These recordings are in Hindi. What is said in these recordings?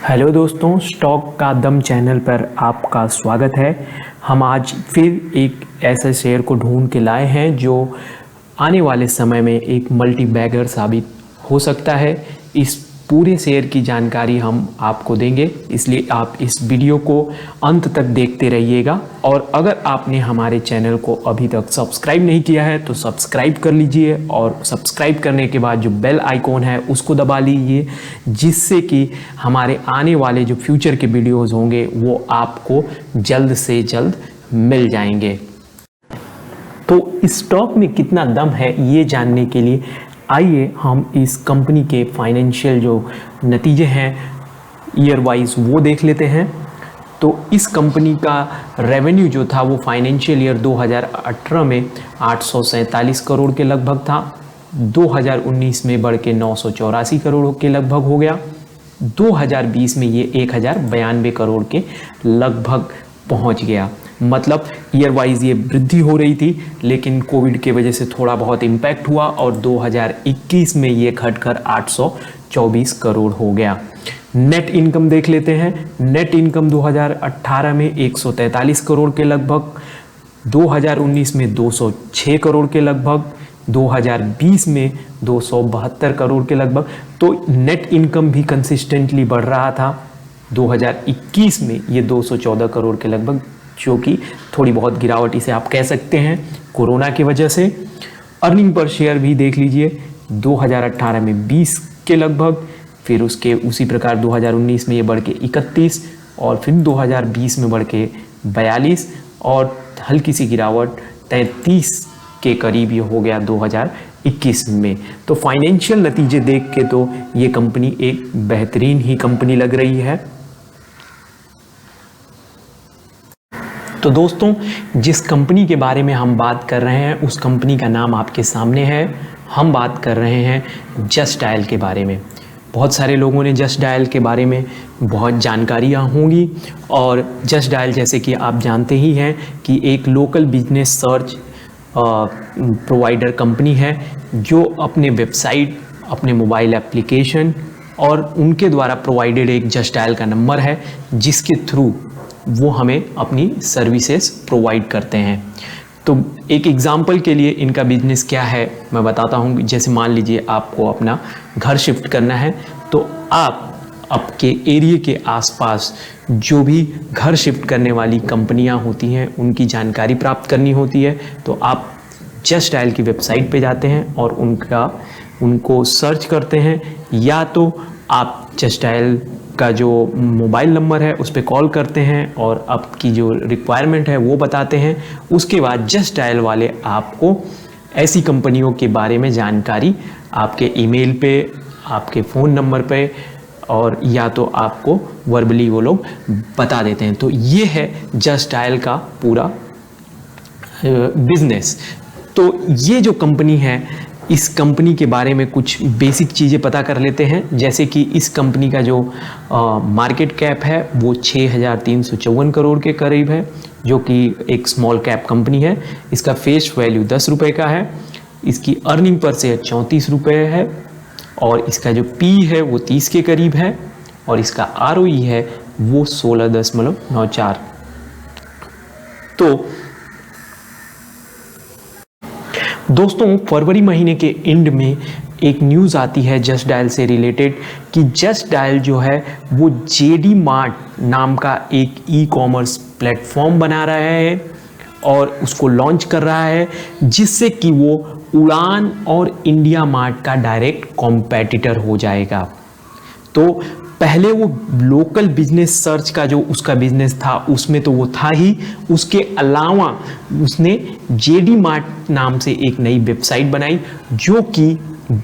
हेलो दोस्तों, स्टॉक का दम चैनल पर आपका स्वागत है। हम आज फिर एक ऐसे शेयर को ढूंढ के लाए हैं जो आने वाले समय में एक मल्टी बैगर साबित हो सकता है। इस पूरे शेयर की जानकारी हम आपको देंगे, इसलिए आप इस वीडियो को अंत तक देखते रहिएगा। और अगर आपने हमारे चैनल को अभी तक सब्सक्राइब नहीं किया है तो सब्सक्राइब कर लीजिए, और सब्सक्राइब करने के बाद जो बेल आइकॉन है उसको दबा लीजिए, जिससे कि हमारे आने वाले जो फ्यूचर के वीडियोस होंगे वो आपको जल्द से जल्द मिल जाएंगे। तो स्टॉक में कितना दम है ये जानने के लिए आइए हम इस कंपनी के फाइनेंशियल जो नतीजे हैं ईयर वाइज वो देख लेते हैं। तो इस कंपनी का रेवेन्यू जो था वो फाइनेंशियल ईयर 2018 में 847 करोड़ के लगभग था। 2019 में बढ़ के 984 करोड़ के लगभग हो गया। 2020 में ये 1092 करोड़ के लगभग पहुंच गया। मतलब ईयर वाइज ये वृद्धि हो रही थी, लेकिन कोविड के वजह से थोड़ा बहुत इम्पैक्ट हुआ और 2021 में ये घटकर 824 करोड़ हो गया। नेट इनकम देख लेते हैं। नेट इनकम 2018 में 143 करोड़ के लगभग, 2019 में 206 करोड़ के लगभग, 2020 में 272 करोड़ के लगभग। तो नेट इनकम भी कंसिस्टेंटली बढ़ रहा था। 2021 में ये 214 करोड़ के लगभग, जो कि थोड़ी बहुत गिरावट इसे आप कह सकते हैं कोरोना की वजह से। अर्निंग पर शेयर भी देख लीजिए, 2018 में 20 के लगभग, फिर उसके उसी प्रकार 2019 में ये बढ़ के 31 और फिर 2020 में बढ़ के 42 और हल्की सी गिरावट 33 के करीब ये हो गया 2021 में। तो फाइनेंशियल नतीजे देख के तो ये कंपनी एक बेहतरीन ही कंपनी लग रही है। तो दोस्तों, जिस कंपनी के बारे में हम बात कर रहे हैं उस कंपनी का नाम आपके सामने है। हम बात कर रहे हैं जस्ट डायल के बारे में। बहुत सारे लोगों ने जस्ट डायल के बारे में बहुत जानकारियाँ होंगी, और जस्ट डायल जैसे कि आप जानते ही हैं कि एक local business search provider company है, जो अपने वेबसाइट, अपने मोबाइल एप्लीकेशन और उनके द्वारा प्रोवाइडेड एक जस्ट डायल का नंबर है, जिसके थ्रू वो हमें अपनी सर्विसेज प्रोवाइड करते हैं। तो एक एग्जांपल के लिए इनका बिजनेस क्या है मैं बताता हूँ। जैसे मान लीजिए आपको अपना घर शिफ्ट करना है, तो आप आपके एरिया के आसपास जो भी घर शिफ्ट करने वाली कंपनियां होती हैं उनकी जानकारी प्राप्त करनी होती है। तो आप जस्ट डायल की वेबसाइट पे जाते हैं और उनको सर्च करते हैं, या तो आप जस्ट डायल का जो मोबाइल नंबर है उस पर कॉल करते हैं और आपकी जो रिक्वायरमेंट है वो बताते हैं। उसके बाद जस्ट डायल वाले आपको ऐसी कंपनियों के बारे में जानकारी आपके ईमेल पे, आपके फ़ोन नंबर पे, और या तो आपको वर्बली वो लोग बता देते हैं। तो ये है जस्ट डायल का पूरा बिजनेस। तो ये जो कंपनी है, इस कंपनी के बारे में कुछ बेसिक चीज़ें पता कर लेते हैं। जैसे कि इस कंपनी का जो मार्केट कैप है वो 6,354 करोड़ के करीब है, जो कि एक स्मॉल कैप कंपनी है। इसका फेस वैल्यू 10 रुपये का है। इसकी अर्निंग पर शेयर 34 रुपये है, और इसका जो पी है वो 30 के करीब है, और इसका ROE है वो 16.94। तो दोस्तों, फरवरी महीने के एंड में एक न्यूज़ आती है जस्ट डायल से रिलेटेड कि जस्ट डायल जो है वो JD Mart नाम का एक ई-कॉमर्स प्लेटफॉर्म बना रहा है और उसको लॉन्च कर रहा है, जिससे कि वो उड़ान और इंडिया मार्ट का डायरेक्ट कॉम्पेटिटर हो जाएगा। तो पहले वो लोकल बिजनेस सर्च का जो उसका बिजनेस था उसमें तो वो था ही, उसके अलावा उसने JD Mart नाम से एक नई वेबसाइट बनाई, जो कि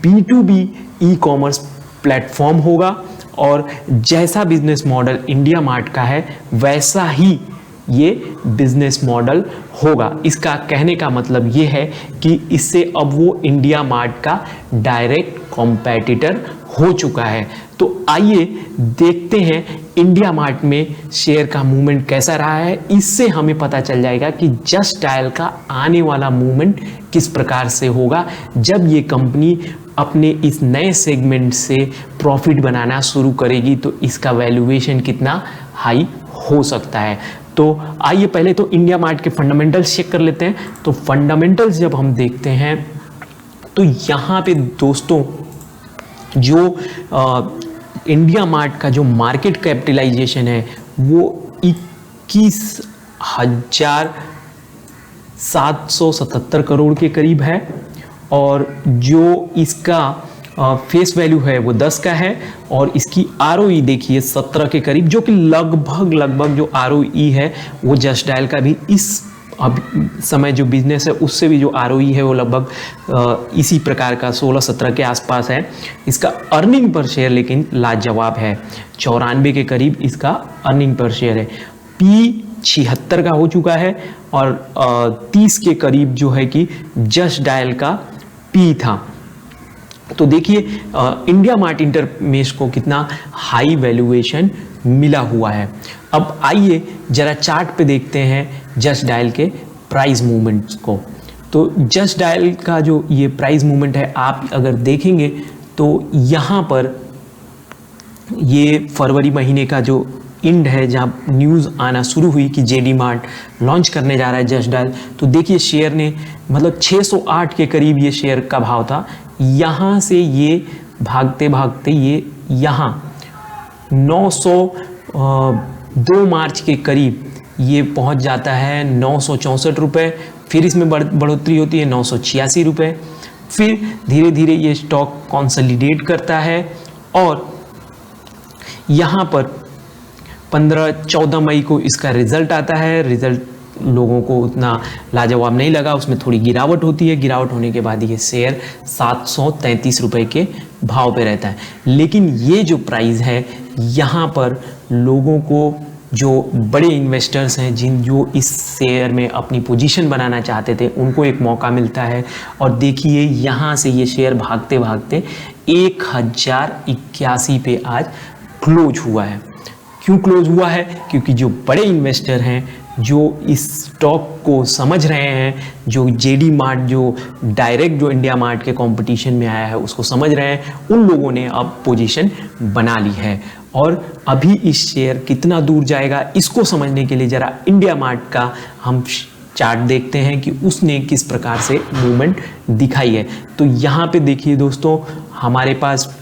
B2B ई-कॉमर्स प्लेटफॉर्म होगा। और जैसा बिजनेस मॉडल इंडिया मार्ट का है वैसा ही ये बिजनेस मॉडल होगा। इसका कहने का मतलब ये है कि इससे अब वो इंडिया मार्ट का डायरेक्ट कॉम्पेटिटर हो चुका है। तो आइए देखते हैं इंडिया मार्ट में शेयर का मूवमेंट कैसा रहा है, इससे हमें पता चल जाएगा कि जस्ट डायल का आने वाला मूवमेंट किस प्रकार से होगा जब ये कंपनी अपने इस नए सेगमेंट से प्रॉफिट बनाना शुरू करेगी, तो इसका वैल्यूएशन कितना हाई हो सकता है। तो आइए पहले तो इंडिया मार्ट के फंडामेंटल्स चेक कर लेते हैं। तो फंडामेंटल्स जब हम देखते हैं तो यहाँ पे दोस्तों जो इंडिया मार्ट का जो मार्केट कैपिटलाइजेशन है वो 21,777 करोड़ के करीब है, और जो इसका फेस वैल्यू है वो 10 का है, और इसकी ROE देखिए 17 के करीब, जो कि लगभग जो ROE है वो जस्ट डायल का भी इस अब समय जो बिजनेस है उससे भी जो ROE है वो लगभग इसी प्रकार का 16-17 के आसपास है। इसका अर्निंग पर शेयर लेकिन लाजवाब है, 94 के करीब इसका अर्निंग पर शेयर है। P 76 का हो चुका है, और 30 के करीब जो है कि जस्ट डायल का P था। तो देखिए इंडिया मार्ट इंटरमेश को कितना हाई वैल्यूएशन मिला हुआ है। अब आइए जरा चार्ट पे देखते हैं जस्ट डायल के प्राइस मूवमेंट्स को। तो जस्ट डायल का जो ये प्राइस मूवमेंट है आप अगर देखेंगे तो यहाँ पर ये फरवरी महीने का जो एंड है जहाँ न्यूज़ आना शुरू हुई कि जेडी मार्ट लॉन्च करने जा रहा है जस्ट डायल, तो देखिए शेयर ने मतलब 608 के करीब ये शेयर का भाव था। यहाँ से ये भागते भागते ये यहाँ 902 मार्च के करीब ये पहुँच जाता है 964 रुपये, फिर इसमें बढ़ोतरी होती है 986 रुपये, फिर धीरे धीरे ये स्टॉक कंसोलिडेट करता है, और यहाँ पर 15-14 मई को इसका रिजल्ट आता है। रिजल्ट लोगों को उतना लाजवाब नहीं लगा, उसमें थोड़ी गिरावट होती है। गिरावट होने के बाद ये शेयर 733 रुपये के भाव पे रहता है। लेकिन ये जो प्राइस है यहाँ पर लोगों को, जो बड़े इन्वेस्टर्स हैं जो इस शेयर में अपनी पोजीशन बनाना चाहते थे, उनको एक मौका मिलता है। और देखिए यहाँ से ये शेयर भागते भागते 1081 पे आज क्लोज हुआ है। क्यों क्लोज हुआ है? क्योंकि जो बड़े इन्वेस्टर हैं जो इस स्टॉक को समझ रहे हैं, जो जेडी मार्ट जो डायरेक्ट जो इंडिया मार्ट के कंपटीशन में आया है उसको समझ रहे हैं, उन लोगों ने अब पोजीशन बना ली है। और अभी इस शेयर कितना दूर जाएगा इसको समझने के लिए ज़रा इंडिया मार्ट का हम चार्ट देखते हैं कि उसने किस प्रकार से मूवमेंट दिखाई है। तो यहाँ पे देखिए दोस्तों, हमारे पास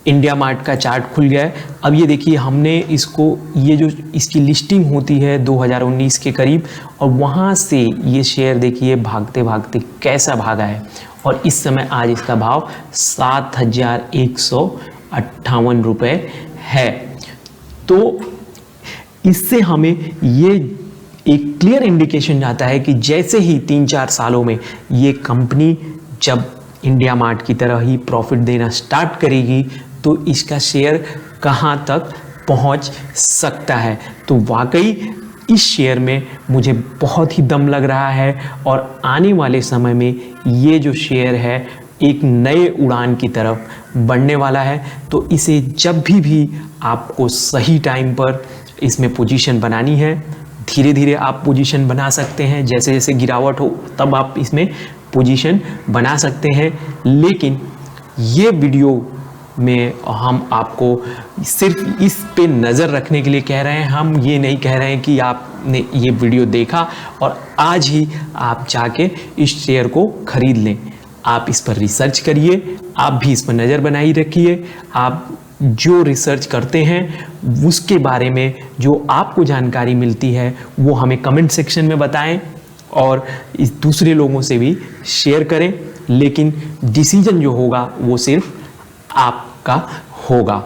इंडिया मार्ट का चार्ट खुल गया है। अब ये देखिए हमने इसको, ये जो इसकी लिस्टिंग होती है 2019 के करीब, और वहाँ से ये शेयर देखिए भागते भागते कैसा भागा है, और इस समय आज इसका भाव 7,158 रुपये है। तो इससे हमें ये एक क्लियर इंडिकेशन जाता है कि जैसे ही 3-4 सालों में ये कंपनी जब इंडिया मार्ट की तरह ही प्रॉफिट देना स्टार्ट करेगी तो इसका शेयर कहाँ तक पहुँच सकता है। तो वाकई इस शेयर में मुझे बहुत ही दम लग रहा है, और आने वाले समय में ये जो शेयर है एक नए उड़ान की तरफ बढ़ने वाला है। तो इसे जब भी आपको सही टाइम पर इसमें पोजीशन बनानी है, धीरे धीरे आप पोजीशन बना सकते हैं, जैसे जैसे गिरावट हो तब आप इसमें पोजीशन बना सकते हैं। लेकिन ये वीडियो में हम आपको सिर्फ इस पे नज़र रखने के लिए कह रहे हैं, हम ये नहीं कह रहे हैं कि आपने ये वीडियो देखा और आज ही आप जाके इस शेयर को खरीद लें। आप इस पर रिसर्च करिए, आप भी इस पर नज़र बनाई रखिए। आप जो रिसर्च करते हैं उसके बारे में जो आपको जानकारी मिलती है वो हमें कमेंट सेक्शन में बताएं, और इस दूसरे लोगों से भी शेयर करें। लेकिन डिसीजन जो होगा वो सिर्फ आपका होगा।